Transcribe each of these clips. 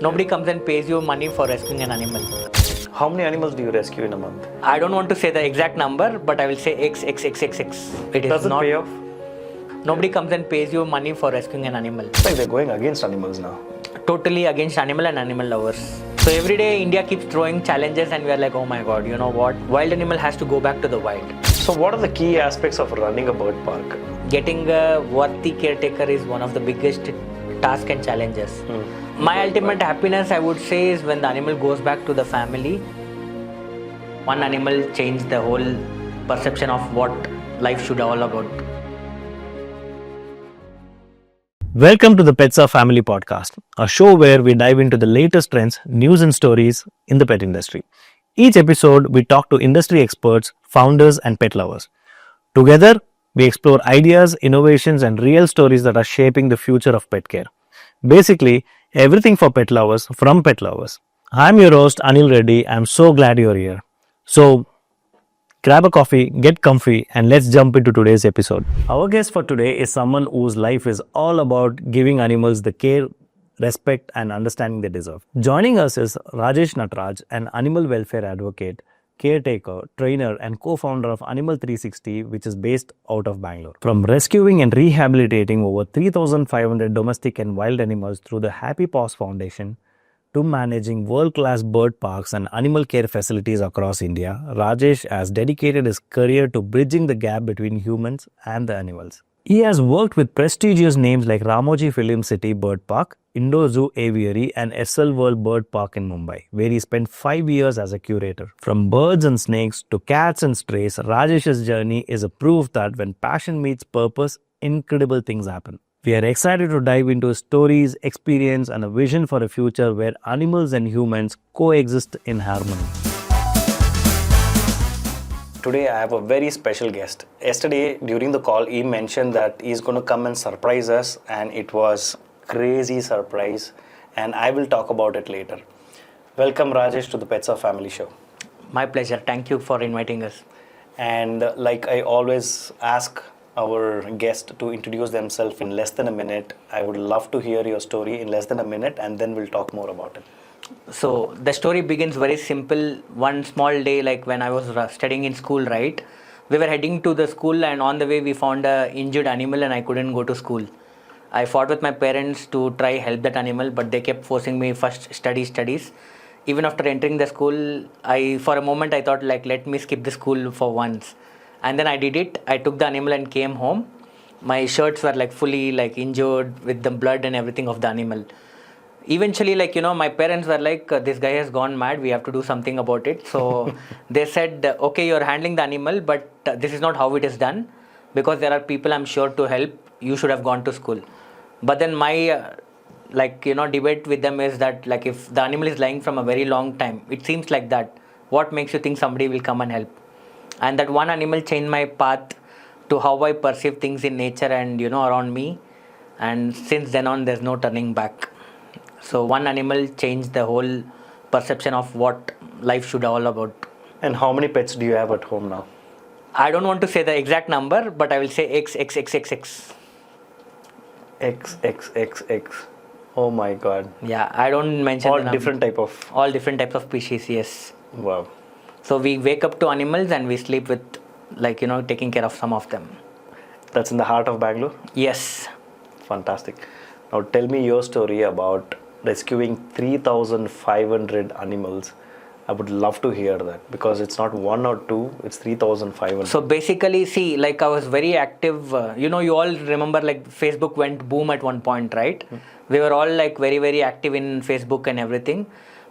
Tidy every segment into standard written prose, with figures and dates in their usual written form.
Nobody comes and pays you money for rescuing an animal. How many animals do you rescue in a month? I don't want to say the exact number, but I will say X. It is Does it not. pay off? Nobody comes and pays you money for rescuing an animal. It's like they're going against animals now. Totally against animal and animal lovers. So every day India keeps throwing challenges and we are like, oh my god, you know what? Wild animal has to go back to the wild. So what are the key aspects of running a bird park? Getting a worthy caretaker is one of the biggest tasks and challenges. My ultimate happiness, I would say, is when the animal goes back to the family. One animal changed the whole perception of what life should all about. Welcome to the Pets Are Family podcast, a show where we dive into the latest trends, news and stories in the pet industry. Each episode, we talk to industry experts, founders and pet lovers. Together, we explore ideas, innovations and real stories that are shaping the future of pet care. Basically, everything for pet lovers from pet lovers. I'm your host Anil Reddy. I'm so glad you're here. So, grab a coffee, get comfy, and let's jump into today's episode. Our guest for today is someone whose life is all about giving animals the care, respect, and understanding they deserve. Joining us is Rajesh Nataraj, an animal welfare advocate, caretaker, trainer, and co-founder of Animal360, which is based out of Bangalore. From rescuing and rehabilitating over 3,500 domestic and wild animals through the Happy Paws Foundation, to managing world-class bird parks and animal care facilities across India, Rajesh has dedicated his career to bridging the gap between humans and the animals. He has worked with prestigious names like Ramoji Film City Bird Park, Indore Zoo Aviary and EsselWorld Bird Park in Mumbai, where he spent 5 years as a curator. From birds and snakes to cats and strays, Rajesh's journey is a proof that when passion meets purpose, incredible things happen. We are excited to dive into his stories, experience, and a vision for a future where animals and humans coexist in harmony. Today I have a very special guest. Yesterday during the call he mentioned that he's going to come and surprise us, and it was crazy surprise, and I will talk about it later. Welcome Rajesh to the Pets Are Family show. My pleasure. Thank you for inviting us. And like I always ask our guest to introduce themselves in less than a minute, I would love to hear your story in less than a minute, and then we'll talk more about it. So the story begins very simple. One small day, like when I was studying in school, right? We were heading to the school, and on the way we found a injured animal and I couldn't go to school. I fought with my parents to try help that animal, but they kept forcing me first studies. Even after entering the school, for a moment I thought like, let me skip the school for once. And then I did it. I took the animal and came home. My shirts were like fully like injured with the blood and everything of the animal. Eventually, like, my parents were like, this guy has gone mad. We have to do something about it. So they said, okay, you're handling the animal, but this is not how it is done. Because there are people I'm sure to help. You should have gone to school. But then my debate with them is that like if the animal is lying from a very long time, it seems like that. What makes you think somebody will come and help? And that one animal changed my path to how I perceive things in nature and around me. And since then on, there's no turning back. So one animal changed the whole perception of what life should all about. And how many pets do you have at home now? I don't want to say the exact number, but I will say X. X. Oh my god. Yeah, I don't mention all the number. All different types of species, yes. Wow. So we wake up to animals and we sleep with taking care of some of them. That's in the heart of Bangalore? Yes. Fantastic. Now tell me your story about rescuing 3,500 animals. I would love to hear that, because it's not one or two, it's 3,500. So basically, see, like I was very active. You all remember like Facebook went boom at one point, right? We were all like very, very active in Facebook and everything.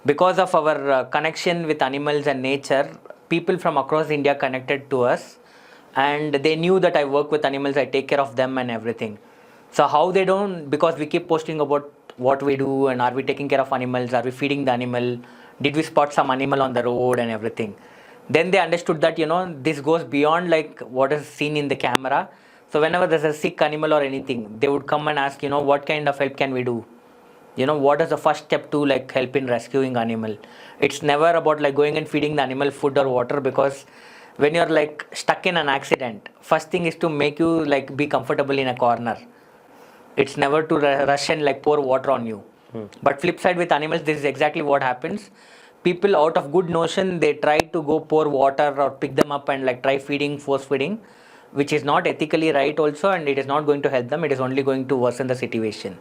Because of our connection with animals and nature, people from across India connected to us, and they knew that I work with animals, I take care of them and everything. So how they don't, because we keep posting about what we do and are we taking care of animals, are we feeding the animal, did we spot some animal on the road and everything. Then they understood that, this goes beyond like what is seen in the camera. So whenever there's a sick animal or anything, they would come and ask, what kind of help can we do? What is the first step to like help in rescuing animal? It's never about like going and feeding the animal food or water, because when you're like stuck in an accident, first thing is to make you like be comfortable in a corner. It's never to rush and like pour water on you. But flip side with animals, this is exactly what happens. People out of good notion, they try to go pour water or pick them up and like try feeding, force feeding, which is not ethically right also, and it is not going to help them. It is only going to worsen the situation.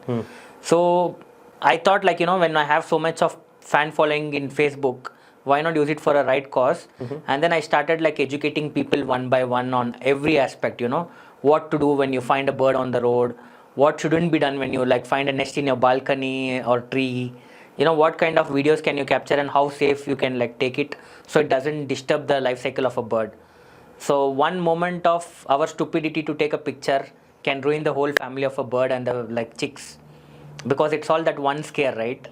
So I thought, like, when I have so much of fan following in Facebook, why not use it for a right cause? And then I started like educating people one by one on every aspect, what to do when you find a bird on the road, what shouldn't be done when you like find a nest in your balcony or tree, what kind of videos can you capture and how safe you can like take it so it doesn't disturb the life cycle of a bird. So one moment of our stupidity to take a picture can ruin the whole family of a bird and the like chicks, because it's all that one scare, right?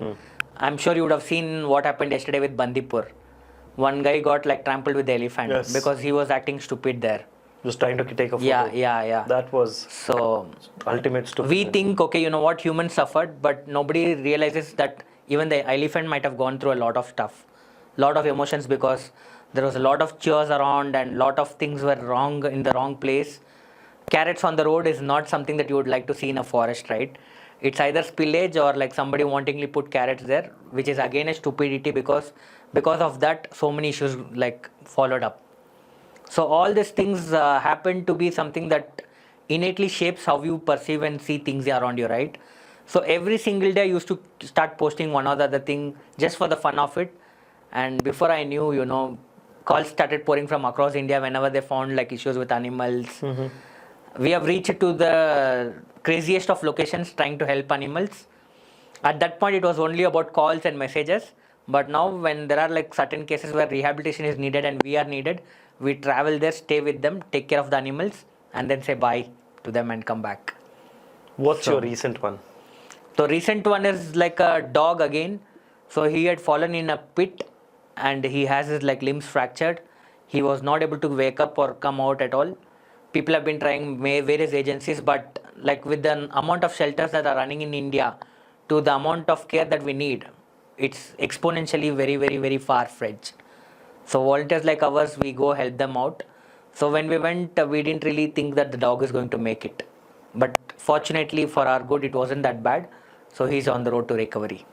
I'm sure you would have seen what happened yesterday with Bandipur. One guy got like trampled with the elephant because he was acting stupid there. Just trying to take a photo. Yeah. That was so ultimate stupid. We think, okay, what, humans suffered, but nobody realizes that even the elephant might have gone through a lot of stuff, lot of emotions, because there was a lot of cheers around and lot of things were wrong in the wrong place. Carrots on the road is not something that you would like to see in a forest, right? It's either spillage or like somebody wantingly put carrots there, which is again a stupidity, because of that so many issues like followed up. So all these things happen to be something that innately shapes how you perceive and see things around you, right? So every single day I used to start posting one or the other thing just for the fun of it. And before I knew, calls started pouring from across India whenever they found like issues with animals. We have reached to the craziest of locations trying to help animals. At that point, it was only about calls and messages. But now when there are like certain cases where rehabilitation is needed and we are needed, we travel there, stay with them, take care of the animals, and then say bye to them and come back. What's your recent one? So recent one is like a dog again. So he had fallen in a pit and he has his like limbs fractured. He was not able to wake up or come out at all. People have been trying various agencies, but like with the amount of shelters that are running in India to the amount of care that we need, it's exponentially very, very, very far-fetched. So volunteers like ours, we go help them out. So when we went, we didn't really think that the dog is going to make it. But fortunately for our good, it wasn't that bad. So he's on the road to recovery.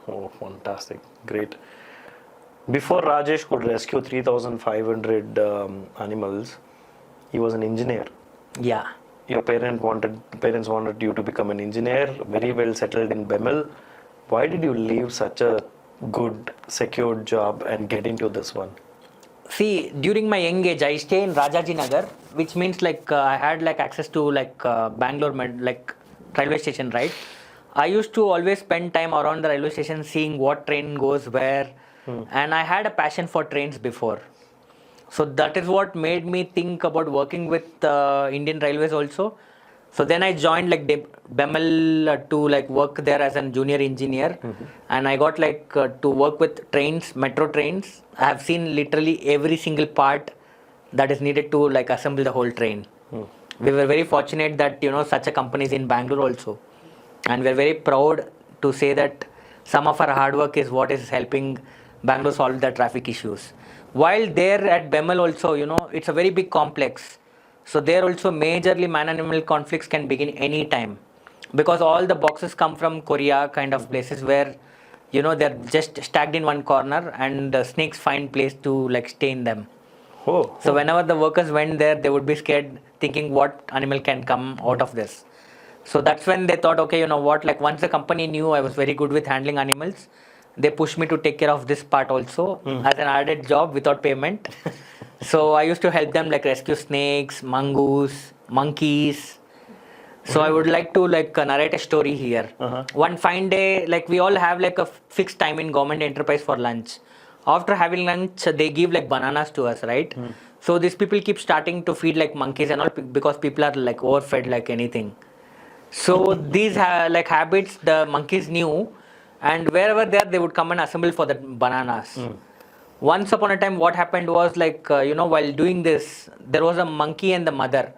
Oh, fantastic. Great. Before Rajesh could rescue 3,500 animals, he was an engineer. Yeah. Your parents wanted you to become an engineer, very well settled in Bemel. Why did you leave such a good, secured job and get into this one? See, during my young age, I stay in Rajaji Nagar, which means like I had like access to like Bangalore, like railway station, right? I used to always spend time around the railway station seeing what train goes where, and I had a passion for trains before. So that is what made me think about working with Indian Railways also. So then I joined like Bemel to like work there as a junior engineer, and I got like to work with trains, metro trains. I have seen literally every single part that is needed to like assemble the whole train. We were very fortunate that such a company is in Bangalore also, and we're very proud to say that some of our hard work is what is helping Bangalore solve the traffic issues. While there at Bemel also, it's a very big complex. So there also majorly man-animal conflicts can begin any time, because all the boxes come from Korea kind of places where, they're just stacked in one corner and the snakes find place to like stay in them. So whenever the workers went there, they would be scared thinking what animal can come out of this. So that's when they thought, okay, like once the company knew I was very good with handling animals, they pushed me to take care of this part also as an added job without payment. So I used to help them like rescue snakes, mongoose, monkeys. So I would like to like narrate a story here. One fine day, like we all have like a fixed time in government enterprise for lunch. After having lunch, they give like bananas to us, right? So these people keep starting to feed like monkeys and all because people are like overfed like anything. So these like habits the monkeys knew, and wherever they are, they would come and assemble for the bananas. Once upon a time, what happened was like, while doing this, there was a monkey and the mother.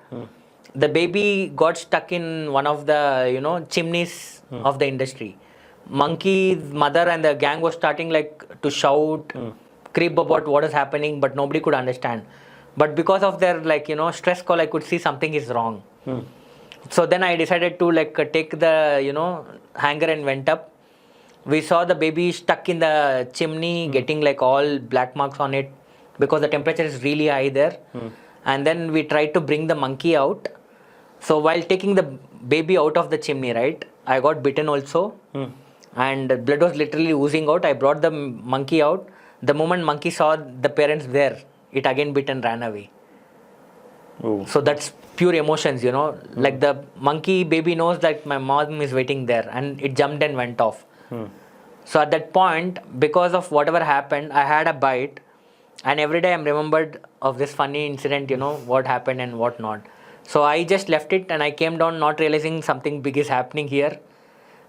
The baby got stuck in one of the, chimneys of the industry. Monkey's mother and the gang was starting like to shout, crib about what is happening, but nobody could understand. But because of their like, stress call, I could see something is wrong. So then I decided to like take the, hanger and went up. We saw the baby stuck in the chimney, getting like all black marks on it because the temperature is really high there. And then we tried to bring the monkey out. So while taking the baby out of the chimney, right, I got bitten also. And blood was literally oozing out. I brought the monkey out. The moment monkey saw the parents there, it again bit and ran away. Ooh. So that's pure emotions, you know. Like the monkey baby knows that my mom is waiting there, and it jumped and went off. So at that point, because of whatever happened, I had a bite, and every day I'm remembered of this funny incident, you know, what happened and what not. So I just left it and I came down not realizing something big is happening here.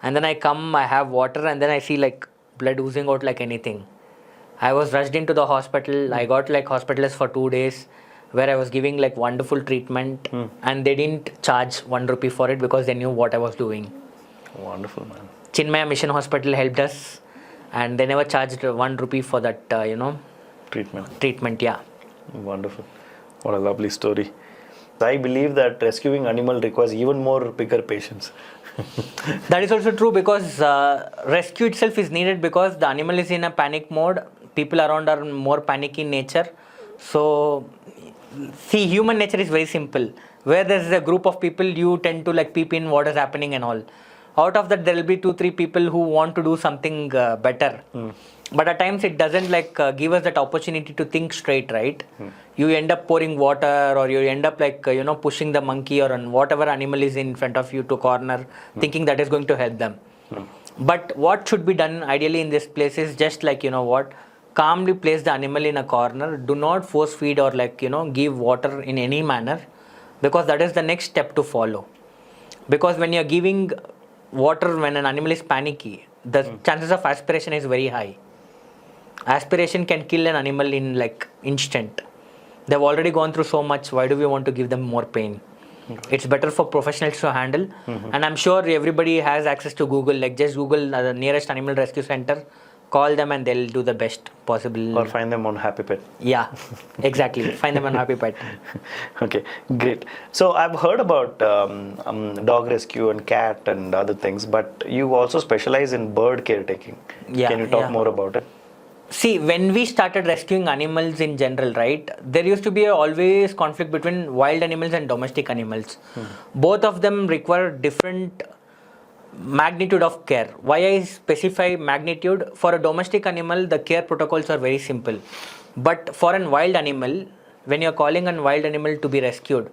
And then I come, I have water, and then I see like blood oozing out like anything. I was rushed into the hospital. I got like hospitalized for 2 days, where I was giving like wonderful treatment, and they didn't charge 1 rupee for it because they knew what I was doing. Wonderful, man. Chinmaya Mission Hospital helped us, and they never charged 1 rupee for that, treatment. Yeah. Wonderful. What a lovely story. I believe that rescuing animal requires even more bigger patience. That is also true because rescue itself is needed because the animal is in a panic mode. People around are more panicky in nature. So, see, human nature is very simple. Where there is a group of people, you tend to like peep in what is happening and all. Out of that, there will be 2-3 people who want to do something better. But at times it doesn't like give us that opportunity to think straight, right? You end up pouring water, or you end up like pushing the monkey or whatever animal is in front of you to corner, thinking that is going to help them. But what should be done ideally in this place is just like calmly place the animal in a corner. Do not force feed or like give water in any manner, because that is the next step to follow. Because when you are giving water when an animal is panicky, the chances of aspiration is very high. Aspiration can kill an animal in like instant. They've already gone through so much. Why do we want to give them more pain? It's better for professionals to handle. And I'm sure everybody has access to Google. Like just Google the nearest animal rescue center, call them, and they'll do the best possible. Or find them on Happy Pet. Yeah, exactly. Find them on Happy Pet. Okay, great. So I've heard about dog rescue and cat and other things, but you also specialize in bird caretaking. Yeah, Can you talk more about it? See, when we started rescuing animals in general, right, there used to be always conflict between wild animals and domestic animals. Both of them require different magnitude of care. Why I specify magnitude? For a domestic animal, the care protocols are very simple. But for a wild animal, when you're calling a wild animal to be rescued,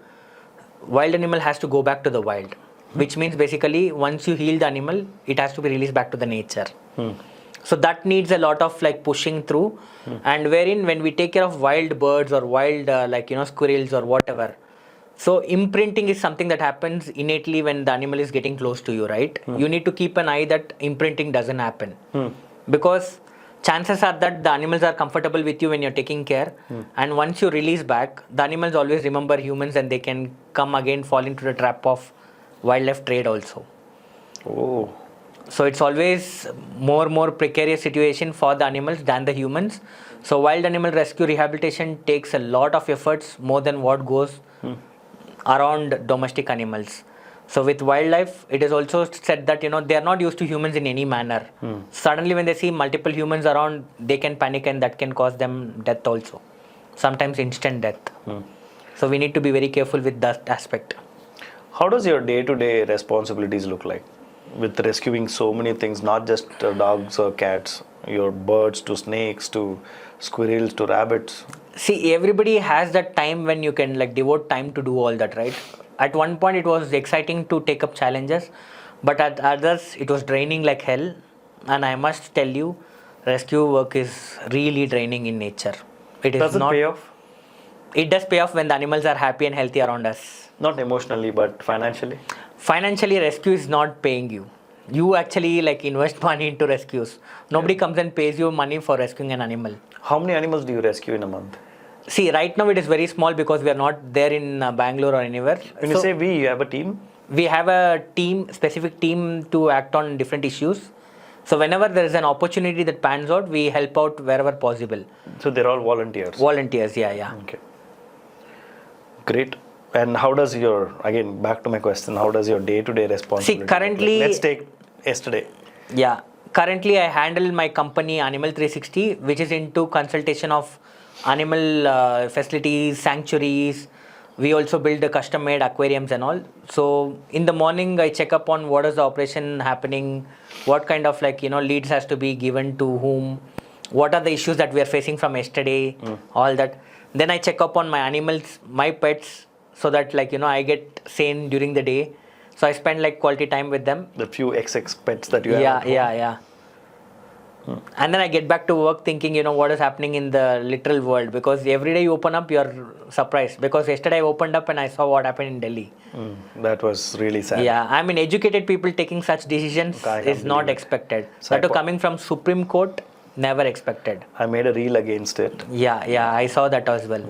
wild animal has to go back to the wild. Which means basically once you heal the animal, it has to be released back to the nature. So that needs a lot of like pushing through, and wherein when we take care of wild birds or wild squirrels or whatever, so imprinting is something that happens innately when the animal is getting close to you, right? You need to keep an eye that imprinting doesn't happen, because chances are that the animals are comfortable with you when you're taking care, and once you release back, the animals always remember humans and they can come again, fall into the trap of wildlife trade also. Oh. So it's always more precarious situation for the animals than the humans. So wild animal rescue rehabilitation takes a lot of efforts, more than what goes around domestic animals. So with wildlife, it is also said that they are not used to humans in any manner. Suddenly when they see multiple humans around, they can panic, and that can cause them death also. Sometimes instant death. So we need to be very careful with that aspect. How does your day-to-day responsibilities look like with rescuing so many things, not just dogs or cats, your birds to snakes to squirrels to rabbits? See, everybody has that time when you can like devote time to do all that, right? At one point it was exciting to take up challenges, but at others it was draining like hell. And I must tell you, rescue work is really draining in nature. Does it pay off? It does pay off when the animals are happy and healthy around us. Not emotionally, but financially? Financially, rescue is not paying you. You actually like invest money into rescues. Nobody comes and pays you money for rescuing an animal. How many animals do you rescue in a month? See, right now it is very small because we are not there in Bangalore or anywhere. When you say we, you have a team? We have a team, specific team to act on different issues. So whenever there is an opportunity that pans out, we help out wherever possible. So they're all volunteers? Volunteers, yeah. Okay. Great. And how does back to my question, how does your day-to-day responsibility? See, currently... Let's take yesterday. Yeah. Currently, I handle my company Animal360, which is into consultation of animal facilities, sanctuaries. We also build the custom-made aquariums and all. So in the morning, I check up on what is the operation happening, what kind of leads has to be given to whom, what are the issues that we are facing from yesterday, all that. Then I check up on my animals, my pets, so that I get sane during the day. So I spend quality time with them. The few XX pets that you have. Yeah. And then I get back to work thinking, what is happening in the literal world, because every day you open up, you're surprised. Because yesterday I opened up and I saw what happened in Delhi. That was really sad. Yeah, I mean, educated people taking such decisions is not expected. So That coming from Supreme Court, never expected. I made a reel against it. Yeah, I saw that as well.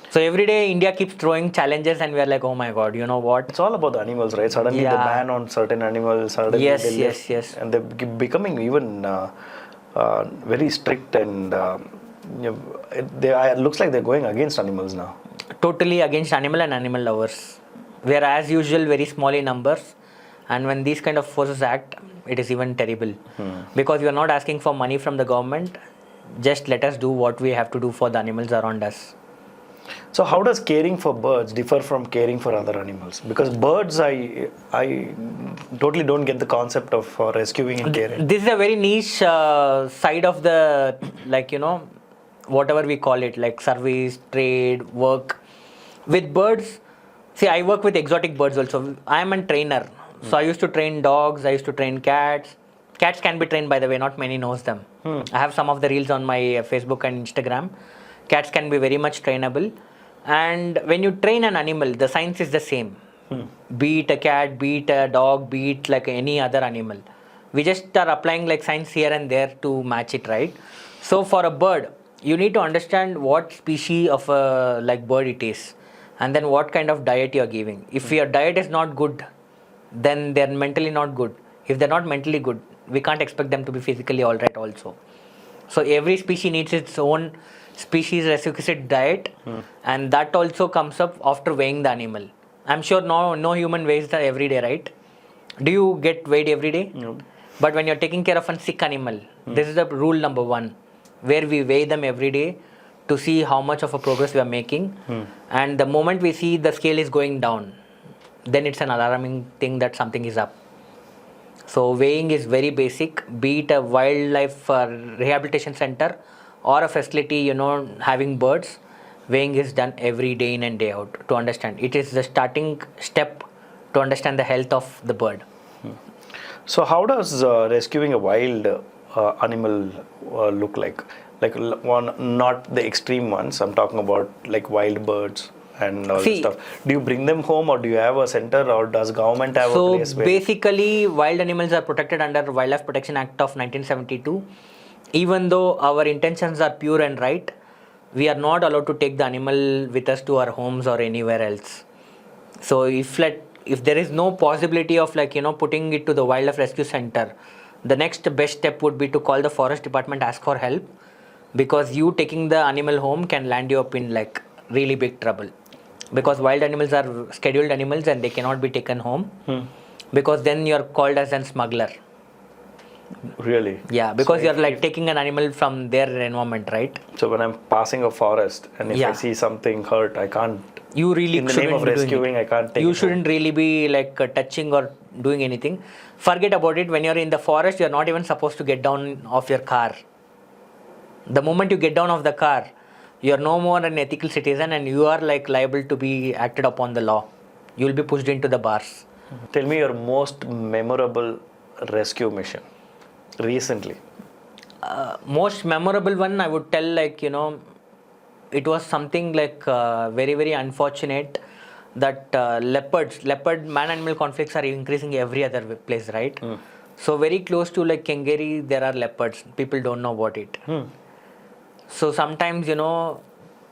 So every day India keeps throwing challenges and we are like, oh my God, you know what? It's all about the animals, right? Suddenly they ban on certain animals. Suddenly Yes. And they're becoming even very strict and it looks like they're going against animals now. Totally against animal and animal lovers. We are as usual very small in numbers, and when these kind of forces act, it is even terrible. Because we are not asking for money from the government. Just let us do what we have to do for the animals around us. So how does caring for birds differ from caring for other animals? Because birds, I totally don't get the concept of rescuing and caring. This is a very niche side of the, whatever we call it, like service, trade, work. With birds, see, I work with exotic birds also. I am a trainer. So I used to train dogs, I used to train cats. Cats can be trained, by the way, not many knows them. I have some of the reels on my Facebook and Instagram. Cats can be very much trainable. And when you train an animal, the science is the same. Be it a cat, be it a dog, be it like any other animal. We just are applying science here and there to match it, right? So for a bird, you need to understand what species of a bird it is. And then what kind of diet you are giving. If your diet is not good, then they're mentally not good. If they're not mentally good, we can't expect them to be physically alright also. So every species needs its own species requisite diet, and that also comes up after weighing the animal. I'm sure no human weighs every day, right? Do you get weighed every day? No. But when you're taking care of a sick animal, this is the rule number 1, where we weigh them every day to see how much of a progress we are making. And the moment we see the scale is going down, then it's an alarming thing that something is up. So weighing is very basic, be it a wildlife rehabilitation center or a facility, having birds. Weighing is done every day in and day out to understand. It is the starting step to understand the health of the bird. So how does rescuing a wild animal look like? One, not the extreme ones. I'm talking about wild birds and all this stuff. Do you bring them home, or do you have a center, or does government have a place? So basically, wild animals are protected under Wildlife Protection Act of 1972. Even though our intentions are pure and right, we are not allowed to take the animal with us to our homes or anywhere else. So if there is no possibility of putting it to the wildlife rescue center, the next best step would be to call the forest department, ask for help, because you taking the animal home can land you up in really big trouble. Because wild animals are scheduled animals and they cannot be taken home, because then you're called as a smuggler. Really? Yeah, because you're taking an animal from their environment, right? So when I'm passing a forest and if I see something hurt, I can't. You really in the name of rescuing, I can't take. You shouldn't really be touching or doing anything. Forget about it. When you're in the forest, you're not even supposed to get down off your car. The moment you get down off the car, you're no more an ethical citizen, and you are liable to be acted upon the law. You'll be pushed into the bars. Tell me your most memorable rescue mission recently. Most memorable one, I would tell it was something very, very unfortunate that leopard man-animal conflicts are increasing every other place, right? So very close to Kengeri, there are leopards. People don't know about it. So sometimes,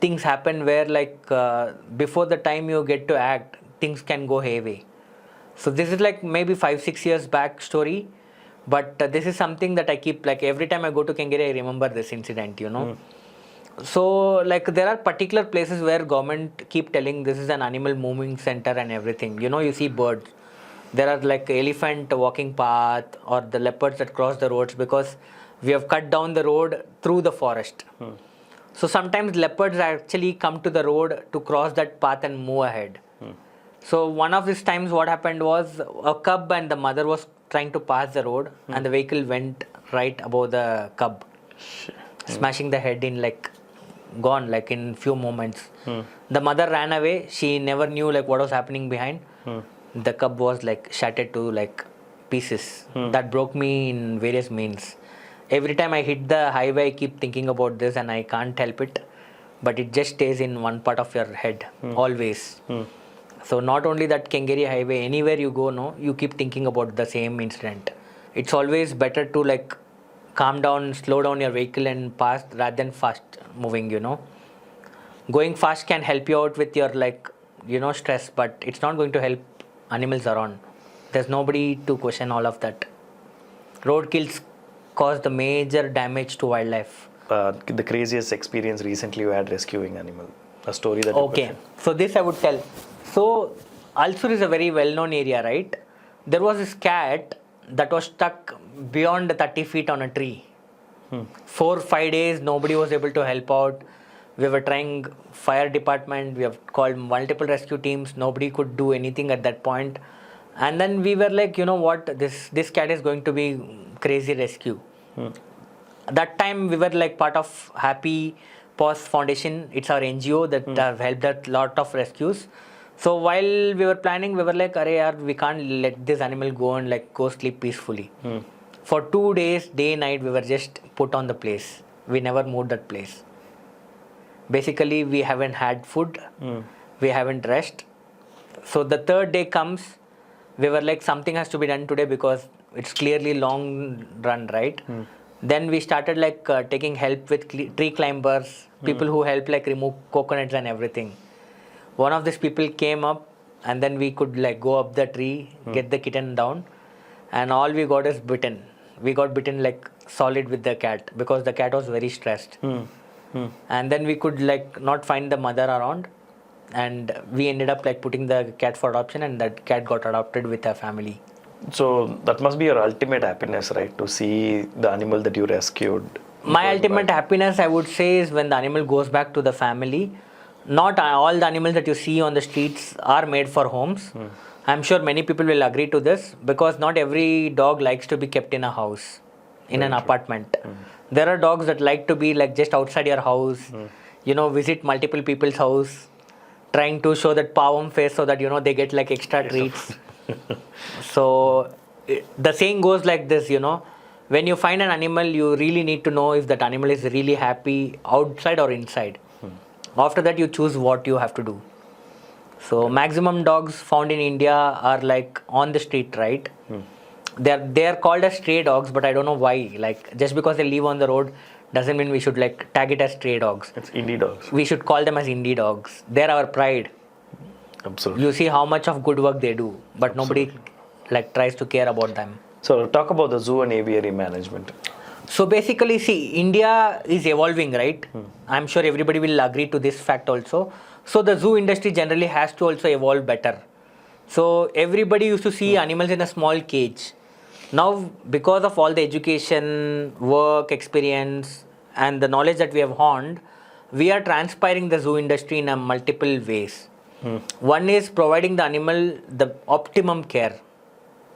things happen where before the time you get to act, things can go hayway. So this is maybe 5-6 years back story. But this is something that I keep, every time I go to Kengeri, I remember this incident, So, there are particular places where government keep telling this is an animal moving center and everything. You see birds. There are like elephant walking path or the leopards that cross the roads because we have cut down the road through the forest. So sometimes leopards actually come to the road to cross that path and move ahead. So one of these times what happened was a cub and the mother was trying to pass the road and the vehicle went right above the cub, smashing the head in like gone like in few moments. The mother ran away. She never knew like what was happening behind. The cub was like shattered to like pieces. That broke me in various means. Every time I hit the highway, I keep thinking about this and I can't help it. But it just stays in one part of your head always. So not only that Kengeri highway, anywhere you go, no, you keep thinking about the same incident. It's always better to like calm down, slow down your vehicle and pass rather than fast moving, you know. Going fast can help you out with your like, you know, stress, but it's not going to help animals around. There's nobody to question all of that. Road kills cause the major damage to wildlife. The craziest experience recently you had rescuing animal, a story that you could Okay, share. so this I would tell. So Alsur is a very well-known area, right? There was this cat that was stuck beyond 30 feet on a tree. 4-5 days, nobody was able to help out. We were trying fire department. We have called multiple rescue teams. Nobody could do anything at that point. And then we were like, you know what? This cat is going to be crazy rescue. That time we were like part of Happy Paws Foundation. It's our NGO that have helped a lot of rescues. So while we were planning, we were like, "Arey yaar, we can't let this animal go and like go sleep peacefully." For 2 days, day and night, we were just put on the place. We never moved that place. Basically, we haven't had food. We haven't rest. So the third day comes, we were like, something has to be done today because it's clearly long run, right? Then we started like taking help with tree climbers, people who help like remove coconuts and everything. One of these people came up and then we could like go up the tree, get the kitten down, and all we got is bitten. We got bitten like solid with the cat because the cat was very stressed. And then we could like not find the mother around, and we ended up like putting the cat for adoption, and that cat got adopted with her family. So that must be your ultimate happiness, right? To see the animal that you rescued. My ultimate happiness, I would say, is when the animal goes back to the family. Not all the animals that you see on the streets are made for homes. I'm sure many people will agree to this because not every dog likes to be kept in a house, in an apartment. There are dogs that like to be like just outside your house, you know, visit multiple people's house, trying to show that pavam face so that, you know, they get like extra treats. So the saying goes like this, you know, when you find an animal, you really need to know if that animal is really happy outside or inside. After that, you choose what you have to do. So maximum dogs found in India are like on the street, right? They are called as stray dogs, but I don't know why. Like just because they live on the road doesn't mean we should like tag it as stray dogs. It's indie dogs. We should call them as indie dogs. They're our pride. Absolutely. You see how much of good work they do, but nobody like tries to care about them. So talk about the zoo and aviary management. So basically, see, India is evolving, right? I'm sure everybody will agree to this fact also. So the zoo industry generally has to also evolve better. So everybody used to see animals in a small cage. Now, because of all the education, work, experience, and the knowledge that we have honed, we are transpiring the zoo industry in a multiple ways. One is providing the animal the optimum care.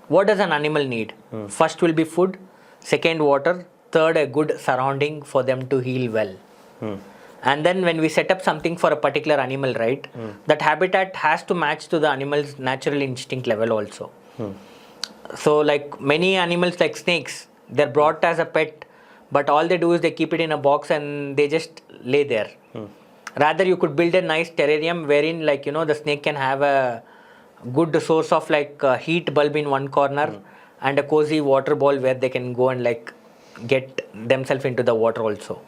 What does an animal need? First will be food, second water, third a good surrounding for them to heal well. And then when we set up something for a particular animal, right, that habitat has to match to the animal's natural instinct level also. So like many animals like snakes, they're brought as a pet, but all they do is they keep it in a box and they just lay there. Rather, you could build a nice terrarium wherein like, you know, the snake can have a good source of like a heat bulb in one corner and a cozy water bowl where they can go and like get themselves into the water also.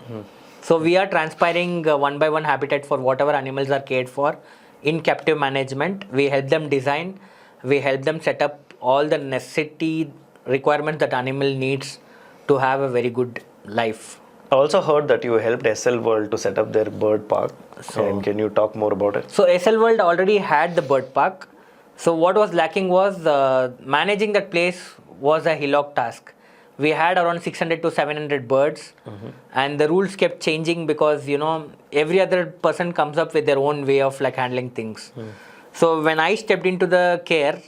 So we are transpiring one by one habitat for whatever animals are cared for in captive management. We help them design, we help them set up all the necessity requirements that animal needs to have a very good life. I also heard that you helped EsselWorld to set up their bird park. And can you talk more about it? So EsselWorld already had the bird park. So what was lacking was managing that place was a hillock task. We had around 600 to 700 birds, and the rules kept changing because every other person comes up with their own way of like handling things. So when I stepped into the care,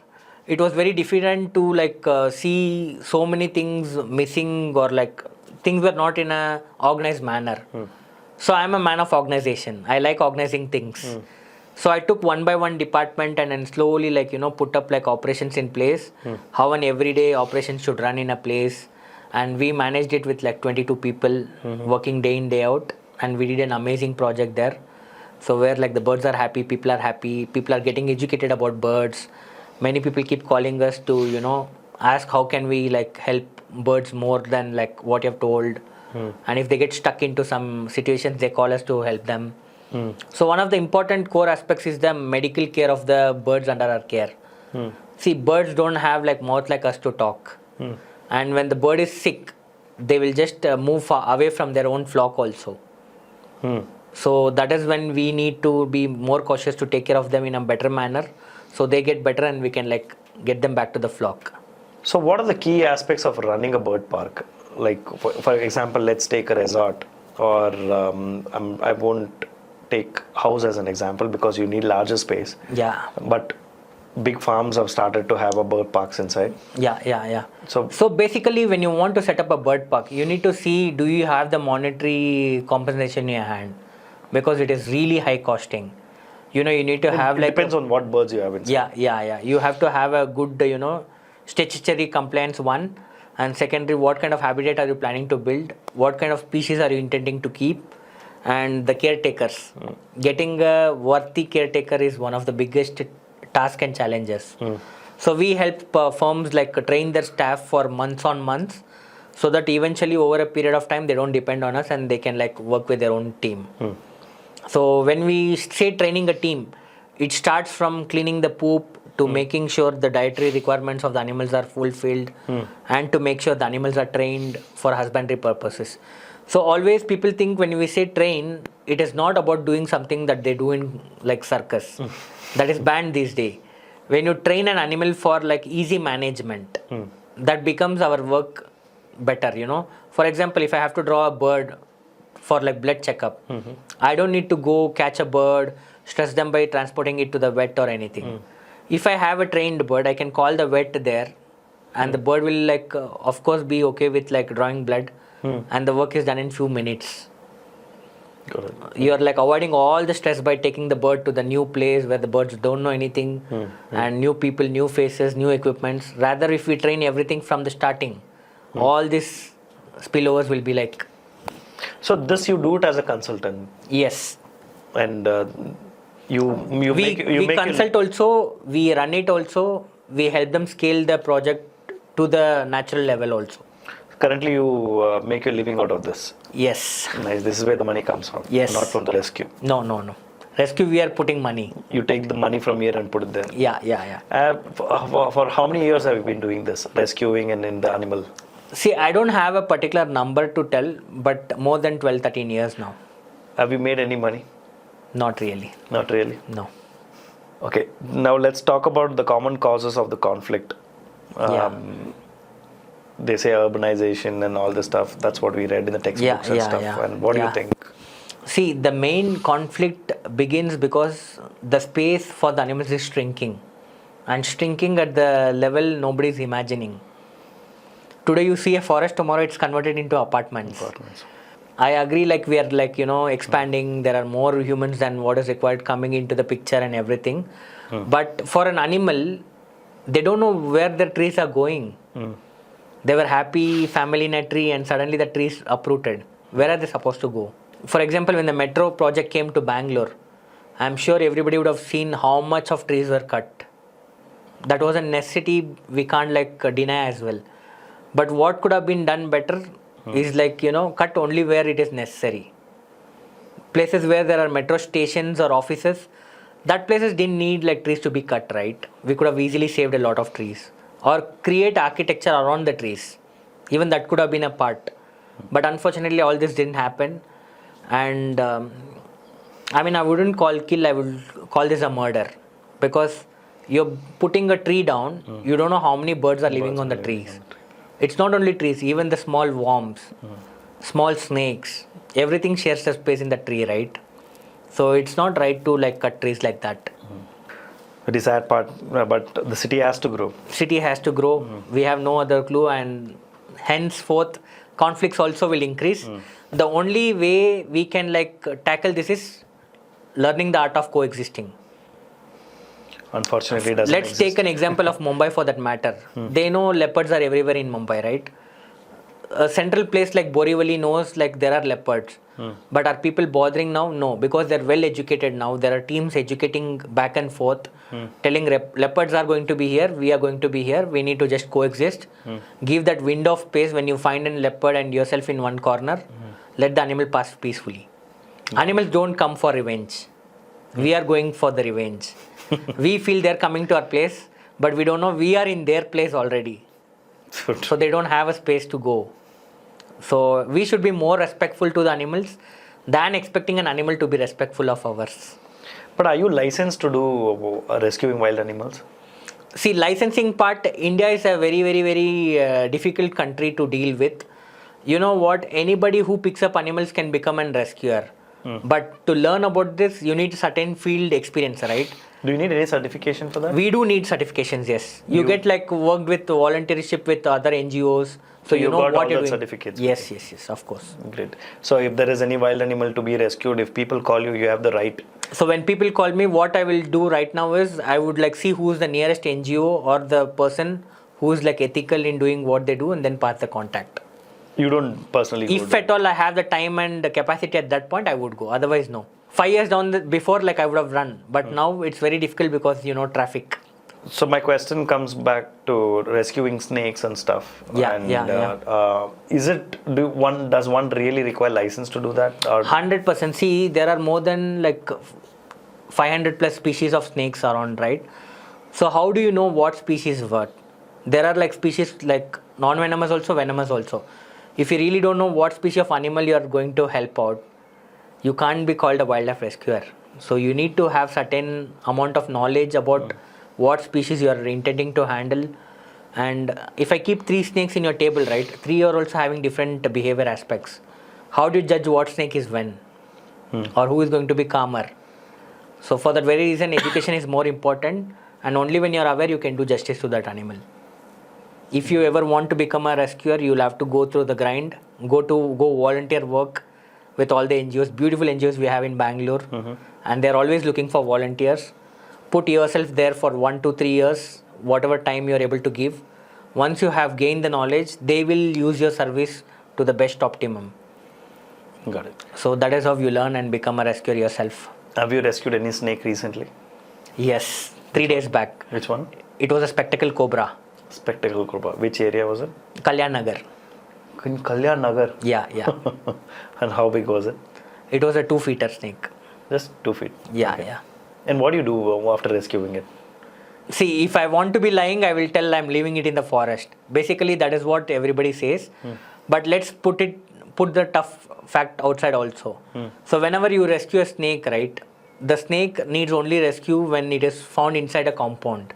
it was very different to like see so many things missing, or like things were not in a organized manner. So I'm a man of organization. I like organizing things. So I took one by one department and then slowly like put up like operations in place, how an everyday operation should run in a place, and we managed it with like 22 people working day in day out, and we did an amazing project there. So where like the birds are happy, people are getting educated about birds. Many people keep calling us to ask how can we like help birds more than like what you have told. And if they get stuck into some situations, they call us to help them. So one of the important core aspects is the medical care of the birds under our care. See, birds don't have like mouth like us to talk. And when the bird is sick, they will just move far away from their own flock also. So that is when we need to be more cautious to take care of them in a better manner, so they get better and we can like get them back to the flock. So what are the key aspects of running a bird park? Like for example, let's take a resort, or I won't take house as an example because you need larger space. Yeah. But big farms have started to have a bird parks inside. Yeah. So basically, when you want to set up a bird park, you need to see, do you have the monetary compensation in your hand? Because it is really high costing. You need to have it depends on what birds you have inside. Yeah. You have to have a good, statutory compliance one. And secondary, what kind of habitat are you planning to build? What kind of species are you intending to keep? And the caretakers. Getting a worthy caretaker is one of the biggest tasks and challenges. So we help firms like train their staff for months on months, so that eventually over a period of time they don't depend on us and they can like work with their own team. So when we say training a team, it starts from cleaning the poop to making sure the dietary requirements of the animals are fulfilled, and to make sure the animals are trained for husbandry purposes. So always people think when we say train, it is not about doing something that they do in like circus. That is banned these days. When you train an animal for like easy management, that becomes our work better. For example, if I have to draw a bird for like blood checkup, I don't need to go catch a bird, stress them by transporting it to the vet or anything. If I have a trained bird, I can call the vet there, and the bird will like of course be okay with like drawing blood, and the work is done in few minutes. You're like avoiding all the stress by taking the bird to the new place where the birds don't know anything, and new people, new faces, new equipments. Rather, if we train everything from the starting, all these spillovers will be like. So this you do it as a consultant. Yes. And we consult also, we run it also, we help them scale the project to the natural level also. Currently you make your living out of this. Yes. Nice. This is where the money comes from. Yes. Not from the rescue. No. Rescue, we are putting money. You take the money from here and put it there. Yeah. For how many years have you been doing this, rescuing and in the animal? See, I don't have a particular number to tell, but more than 12-13 years now. Have you made any money? Not really. Not really? No. Okay, now let's talk about the common causes of the conflict. They say urbanization and all this stuff. That's what we read in the textbooks and stuff. And what do you think? See, the main conflict begins because the space for the animals is shrinking. And shrinking at the level nobody is imagining. Today you see a forest, tomorrow it's converted into apartments. I agree, like we are like, expanding. There are more humans than what is required coming into the picture and everything. But for an animal, they don't know where the trees are going. They were happy, family in a tree, and suddenly the tree is uprooted. Where are they supposed to go? For example, when the metro project came to Bangalore, I'm sure everybody would have seen how much of trees were cut. That was a necessity we can't like deny as well. But what could have been done better is like, cut only where it is necessary. Places where there are metro stations or offices, that places didn't need like trees to be cut, right? We could have easily saved a lot of trees. Or create architecture around the trees. Even that could have been a part. But unfortunately, all this didn't happen. And I wouldn't call kill, I would call this a murder. Because You're putting a tree down, you don't know how many birds are living on the trees. It's not only trees, even the small worms, small snakes, everything shares the space in the tree, right? So it's not right to like cut trees like that. The sad part, but the city has to grow. City has to grow. We have no other clue, and henceforth conflicts also will increase. The only way we can like tackle this is learning the art of coexisting. Unfortunately, it doesn't Let's exist. take an example of Mumbai for that matter. They know leopards are everywhere in Mumbai, right? A central place like Borivali knows like there are leopards. But are people bothering now? No, because they're well educated now. There are teams educating back and forth, telling leopards are going to be here, we are going to be here, we need to just coexist. Give that window of space when you find a leopard and yourself in one corner, let the animal pass peacefully. Animals don't come for revenge. We are going for the revenge. We feel they're coming to our place, but we don't know we are in their place already. So they don't have a space to go. So we should be more respectful to the animals than expecting an animal to be respectful of ours. But are you licensed to do rescuing wild animals? See, licensing part, India is a very, very, very difficult country to deal with. You know what? Anybody who picks up animals can become a rescuer. But to learn about this, you need certain field experience, right? Do you need any certification for that? We do need certifications, yes. You get like worked with volunteership with other NGOs. So you know got what all you're the doing. certificates. Yes, of course. Great. So if there is any wild animal to be rescued, if people call you, you have the right. So when people call me, what I will do right now is I would like see who's the nearest NGO or the person who's like ethical in doing what they do and then pass the contact. You don't personally go If do at all I have the time and the capacity at that point, I would go. Otherwise, no. 5 years before, like I would have run. But now it's very difficult because, you know, traffic. So my question comes back to rescuing snakes and stuff. Is it does one really require license to do that? Or 100%. See, there are more than like 500 plus species of snakes around, right? So how do you know what species is what? There are like species like non-venomous also, venomous also. If you really don't know what species of animal you are going to help out, you can't be called a wildlife rescuer. So you need to have certain amount of knowledge about what species you are intending to handle. And if I keep 3 snakes in your table, right, 3 are also having different behavior aspects. How do you judge what snake is when? Or who is going to be calmer? So for that very reason, education is more important, and only when you are aware you can do justice to that animal. If you ever want to become a rescuer, you'll have to go through the grind, go volunteer work with all the NGOs, beautiful NGOs we have in Bangalore, and they're always looking for volunteers. Put yourself there for 1 to 3 years, whatever time you're able to give. Once you have gained the knowledge, they will use your service to the best optimum. got it. So that is how you learn and become a rescuer yourself. Have you rescued any snake recently? Yes, 3 days back. Which one? It was a spectacle cobra. Spectacle cobra. Which area was it? Kalyan Nagar. In Kalyan Nagar. Yeah. And how big was it? It was a 2-feet snake. Just 2 feet. Yeah. And what do you do after rescuing it? See, if I want to be lying, I will tell I'm leaving it in the forest. Basically, that is what everybody says. But let's put the tough fact outside also. So whenever you rescue a snake, right, the snake needs only rescue when it is found inside a compound.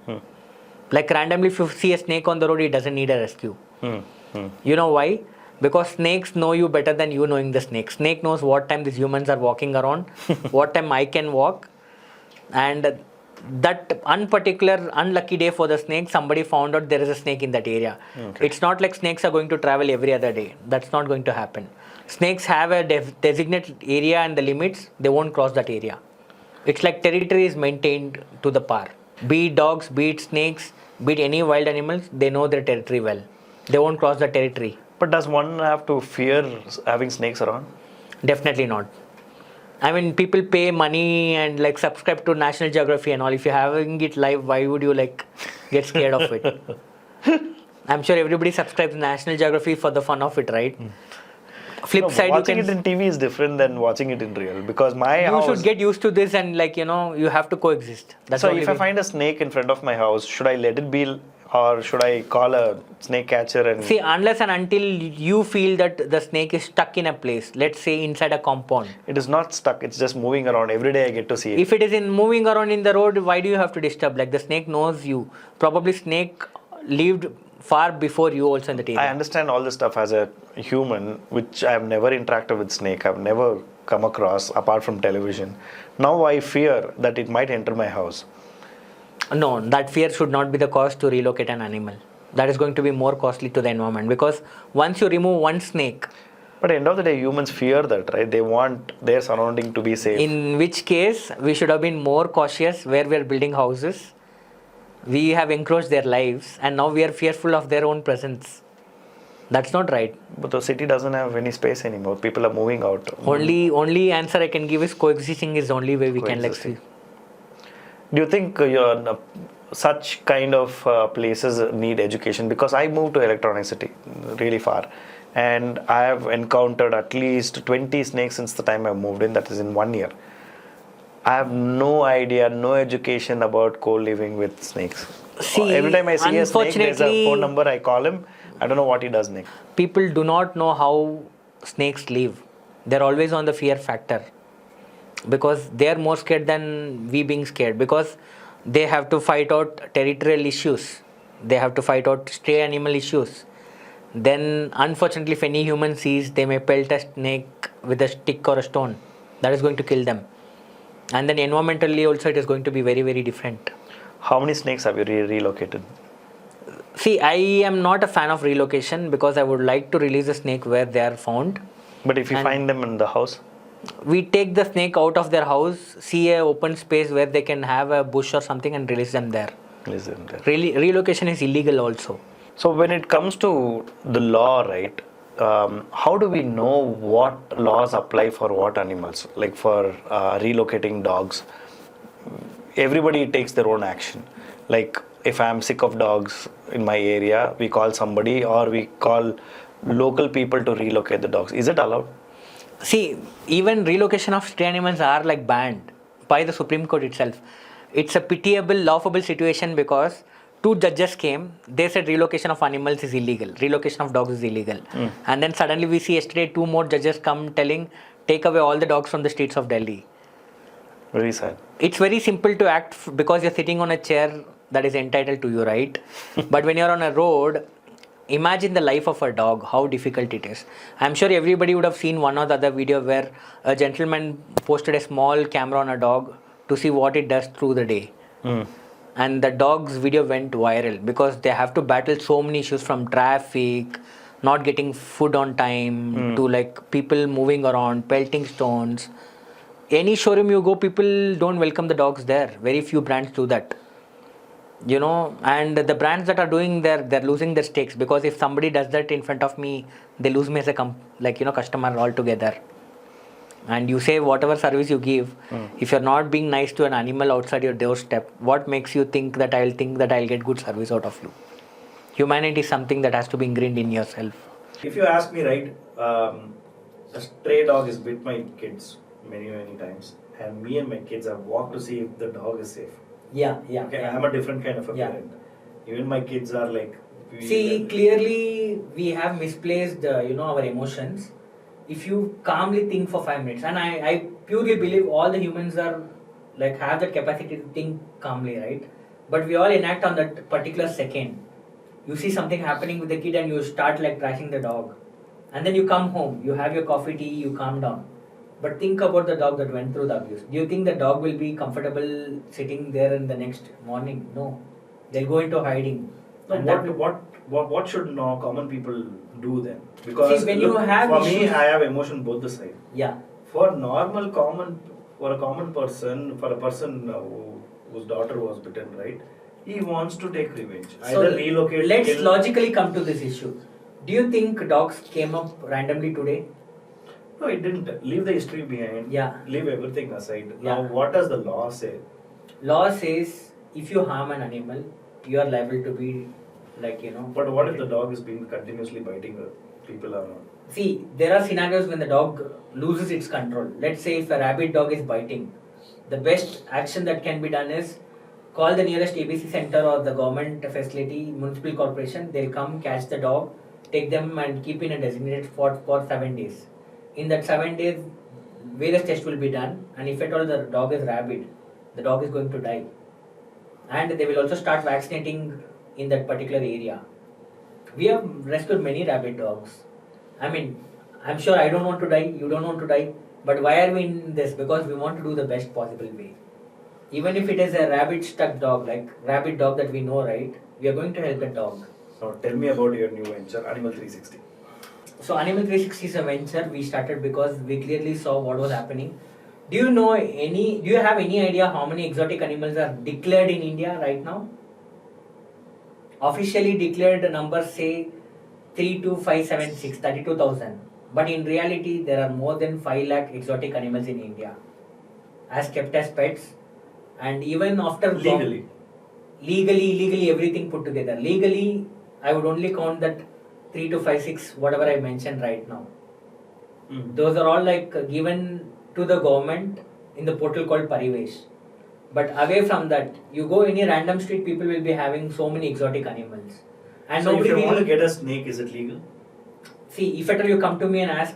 Like randomly, if you see a snake on the road, it doesn't need a rescue. You know why? Because snakes know you better than you knowing the snake. Snake knows what time these humans are walking around, what time I can walk. And that unlucky day for the snake, somebody found out there is a snake in that area. It's not like snakes are going to travel every other day. That's not going to happen. Snakes have a designated area and the limits. They won't cross that area. It's like territory is maintained to the par. Be it dogs, be it snakes, be it any wild animals, they know their territory well. They won't cross the territory. But does one have to fear having snakes around? Definitely not. I mean, people pay money and like subscribe to National Geography and all. If you're having it live, why would you like get scared of it? I'm sure everybody subscribes to National Geography for the fun of it, right? Flip side, watching it in TV is different than watching it in real, because my house... You should get used to this and like, you know, you have to coexist. That's so if I find a snake in front of my house, should I let it be or should I call a snake catcher and See, unless and until you feel that the snake is stuck in a place, let's say inside a compound. it is not stuck, it's just moving around. Every day I get to see it. If it is in moving around in the road, why do you have to disturb? Like the snake knows you. Probably snake lived far before you also in the area. I understand all this stuff as a human, which I have never interacted with snake. I've never come across apart from television. Now I fear that it might enter my house. No, that fear should not be the cause to relocate an animal. That is going to be more costly to the environment, because once you remove one snake, But at the end of the day, humans fear that, right? They want their surrounding to be safe. in which case we should have been more cautious where we are building houses. We have encroached their lives and now we are fearful of their own presence. That's not right. But the city doesn't have any space anymore. People are moving out. Only answer I can give is coexisting is the only way we can like see. Coexisting. Do you think such kind of places need education? Because I moved to Electronic City, really far, and I have encountered at least 20 snakes since the time I moved in. That is in 1 year. I have no idea, no education about co-living with snakes. See, every time I see a snake, there's a unfortunately- phone number. I call him. I don't know what he does next. People do not know how snakes live. They're always on the fear factor because they are more scared than we being scared, because they have to fight out territorial issues. They have to fight out stray animal issues. Then unfortunately, if any human sees, they may pelt a snake with a stick or a stone. That is going to kill them. And then environmentally also it is going to be very, very different. How many snakes have you relocated? See, I am not a fan of relocation because I would like to release a snake where they are found. But if you And- find them in the house, We take the snake out of their house, see a open space where they can have a bush or something and release them there. listen there. Really, relocation is illegal also. So when it comes to the law, right? How do we know what laws apply for what animals? Like for relocating dogs, everybody takes their own action. Like if I'm sick of dogs in my area, we call somebody or we call local people to relocate the dogs. Is it allowed? See, even relocation of stray animals are like banned by the Supreme Court itself. It's a pitiable, laughable situation because two judges came, they said relocation of animals is illegal, relocation of dogs is illegal. And then suddenly we see yesterday two more judges come telling, take away all the dogs from the streets of Delhi. Very sad. It's very simple to act because you're sitting on a chair that is entitled to you, right? But when you're on a road, imagine the life of a dog, how difficult it is. I'm sure everybody would have seen one or the other video where a gentleman posted a small camera on a dog to see what it does through the day. And the dog's video went viral because they have to battle so many issues, from traffic, not getting food on time, to like people moving around, pelting stones. Any showroom you go, people don't welcome the dogs there. Very few brands do that. You know, and the brands that are doing they're losing their stakes, because if somebody does that in front of me, they lose me as a customer altogether. And you say whatever service you give, if you're not being nice to an animal outside your doorstep, what makes you think that I'll get good service out of you? Humanity is something that has to be ingrained in yourself. If you ask me, right, a stray dog has bit my kids many times, and me and my kids have walked to see if the dog is safe. Yeah. Okay, I'm a different kind of a Yeah. parent. Even my kids are like. See, clearly we have misplaced, our emotions. If you calmly think for 5 minutes, and I purely believe all the humans are like have that capacity to think calmly, right? But we all enact on that particular second. You see something happening with the kid and you start like trashing the dog. And then you come home, you have your coffee, tea, you calm down. But think about the dog that went through the abuse. Do you think the dog will be comfortable sitting there in the next morning? No. They'll go into hiding. No, And what should common people do then? Because See, when you have for me, issues- I have emotion both the side. Yeah. For a common person, for a person whose daughter was bitten, right? He wants to take revenge. Either relocate. Let's kill- logically come to this issue. Do you think dogs came up randomly today? No, it didn't. Leave the history behind. Yeah. Leave everything aside. Yeah. Now, what does the law say? Law says if you harm an animal, you are liable to be But what if the dog is being continuously biting the people around? See, there are scenarios when the dog loses its control. Let's say if a rabid dog is biting, the best action that can be done is call the nearest ABC center or the government facility, municipal corporation. They'll come catch the dog, take them and keep in a designated spot for 7 days. In that 7 days, various tests will be done, and if at all the dog is rabid, the dog is going to die. And they will also start vaccinating in that particular area. We have rescued many rabid dogs. I mean, I'm sure I don't want to die, you don't want to die, but why are we in this? Because we want to do the best possible way. Even if it is a rabid stuck dog, like rabid dog that we know, right? We are going to help the dog. Now tell me about your new venture, Animal360. So Animal360 is a venture we started because we clearly saw what was happening. Do you have any idea how many exotic animals are declared in India right now? Officially declared numbers say 32576, 32,000. But in reality, there are more than 5 lakh exotic animals in India as kept as pets. And even after legally everything put together. Legally, I would only count that 3 to 5, 6, whatever I mentioned right now. Those are all like given to the government in the portal called Parivesh. But away from that, you go any random street, people will be having so many exotic animals. And so if you want to will get a snake, is it legal? see, if at all you come to me and ask,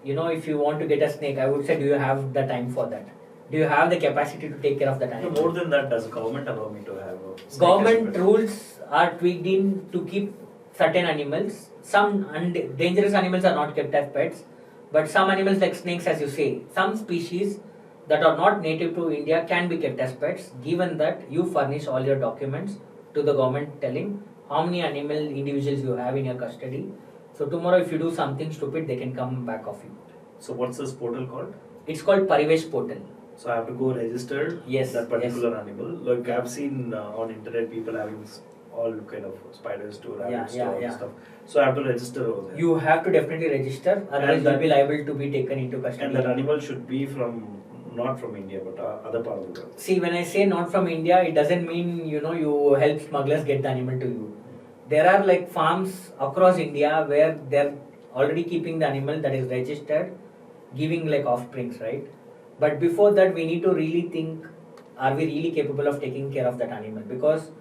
if you want to get a snake, I would say, do you have the time for that? Do you have the capacity to take care of that animal? No, more than that, does the government allow me to have a snake? Government rules are tweaked in to keep certain animals. Some dangerous animals are not kept as pets, but some animals like snakes, as you say, some species that are not native to India can be kept as pets, given that you furnish all your documents to the government telling how many animal individuals you have in your custody. So tomorrow if you do something stupid, they can come back of you. So what's this portal called? It's called Parivesh portal. So I have to go register that particular animal. Like I've seen on internet people having all kind of spiders to rabbits to all stuff. So I have to register over there. You have to definitely register, otherwise you'll be liable to be taken into custody. And that animal should be not from India but other part of the world. See, when I say not from India, it doesn't mean you help smugglers get the animal to you. There are like farms across India where they're already keeping the animal that is registered, giving like offsprings, right? But before that, we need to really think, are we really capable of taking care of that animal? Because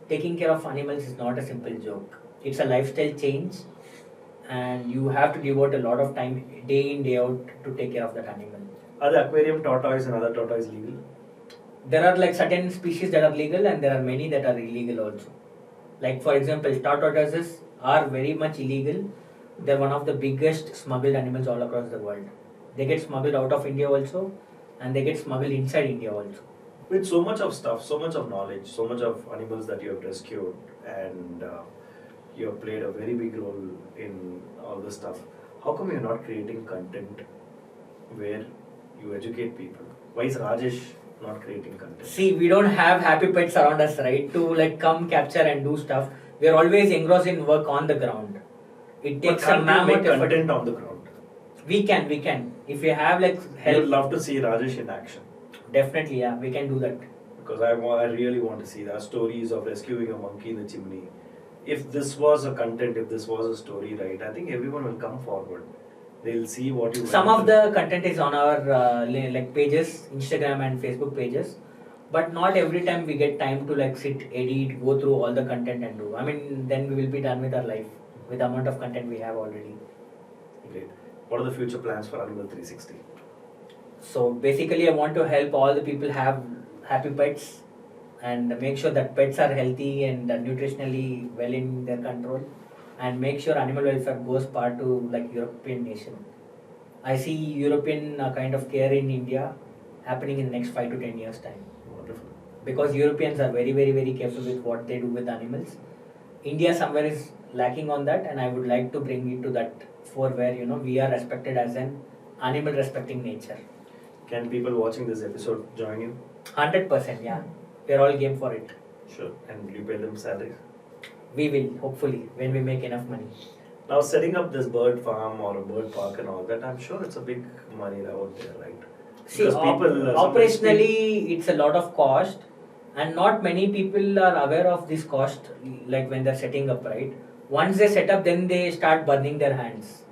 taking care of animals is not a simple joke. It's a lifestyle change, and you have to devote a lot of time, day in, day out, to take care of that animal. Are the aquarium tortoise and other tortoise legal? There are like certain species that are legal, and there are many that are illegal also. Like for example, star tortoises are very much illegal. They're one of the biggest smuggled animals all across the world. They get smuggled out of India also, and they get smuggled inside India also. With so much of stuff, so much of knowledge, so much of animals that you have rescued, and you have played a very big role in all this stuff, how come you're not creating content where you educate people? Why is Rajesh not creating content? See, we don't have happy pets around us, right? To like come capture and do stuff. We are always engrossed in work on the ground. It takes a mammoth effort. Content on the ground. We can. If we have like I help. would love to see Rajesh in action. Definitely, yeah, we can do that. Because I really want to see that stories of rescuing a monkey in the chimney. If this was a content, if this was a story, right, I think everyone will come forward. They'll see what you. Some of the content is on our like pages, Instagram and Facebook pages, but not every time we get time to like sit, edit, go through all the content and do. I mean, then we will be done with our life with the amount of content we have already. Great. What are the future plans for Animal360? So basically, I want to help all the people have happy pets and make sure that pets are healthy and nutritionally well in their control, and make sure animal welfare goes part to like European nation. I see European kind of care in India happening in the next 5 to 10 years time. Wonderful. Because Europeans are very, very, very careful with what they do with animals. India somewhere is lacking on that, and I would like to bring it to that fore where we are respected as an animal respecting nature. Can people watching this episode join you? 100%, yeah. We're all game for it. Sure. And will you pay them salaries? We will, hopefully, when we make enough money. Now, setting up this bird farm or a bird park and all that, I'm sure it's a big money out there, right? See, operationally, it's a lot of cost, and not many people are aware of this cost, like when they're setting up, right? Once they set up, then they start burning their hands.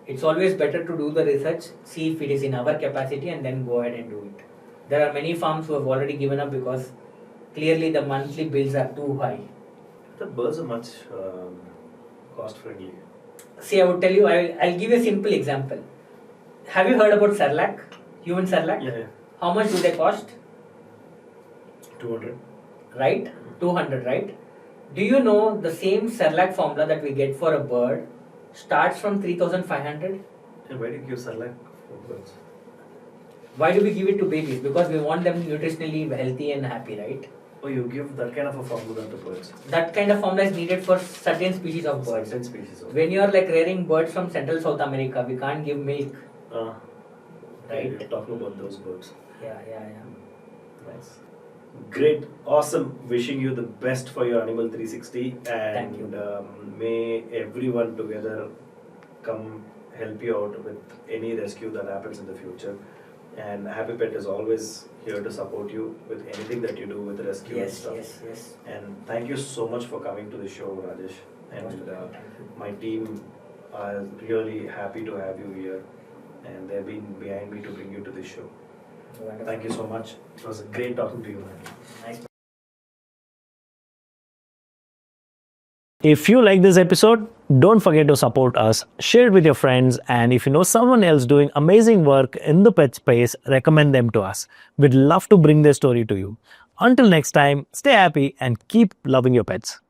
It's always better to do the research, see if it is in our capacity, and then go ahead and do it. There are many farms who have already given up because clearly the monthly bills are too high. The birds are much cost friendly. See, I would tell you, I'll give you a simple example. Have you heard about Cerelac? Human Cerelac? Yeah. How much do they cost? 200. Right? 200, right? Do you know the same Cerelac formula that we get for a bird starts from 3,500? And why do you give Cerelac for birds? Why do we give it to babies? Because we want them nutritionally healthy and happy, right? Oh, you give that kind of a formula to birds. That kind of formula is needed for certain species of birds. Certain species of When you are like rearing birds from Central South America, we can't give milk. right. Right. You're talking about those birds. Yeah. Nice. Great. Awesome. Wishing you the best for your Animal 360. And Thank you. May everyone together come help you out with any rescue that happens in the future. And Happy Pet is always here to support you with anything that you do with rescue and stuff. Yes. And thank you so much for coming to the show, Rajesh. And Thank you. my team are really happy to have you here. And they've been behind me to bring you to this show. Wonderful. Thank you so much. It was great talking to you, man. Nice. If you like this episode, don't forget to support us, share it with your friends, and if you know someone else doing amazing work in the pet space, recommend them to us. We'd love to bring their story to you. Until next time, stay happy and keep loving your pets.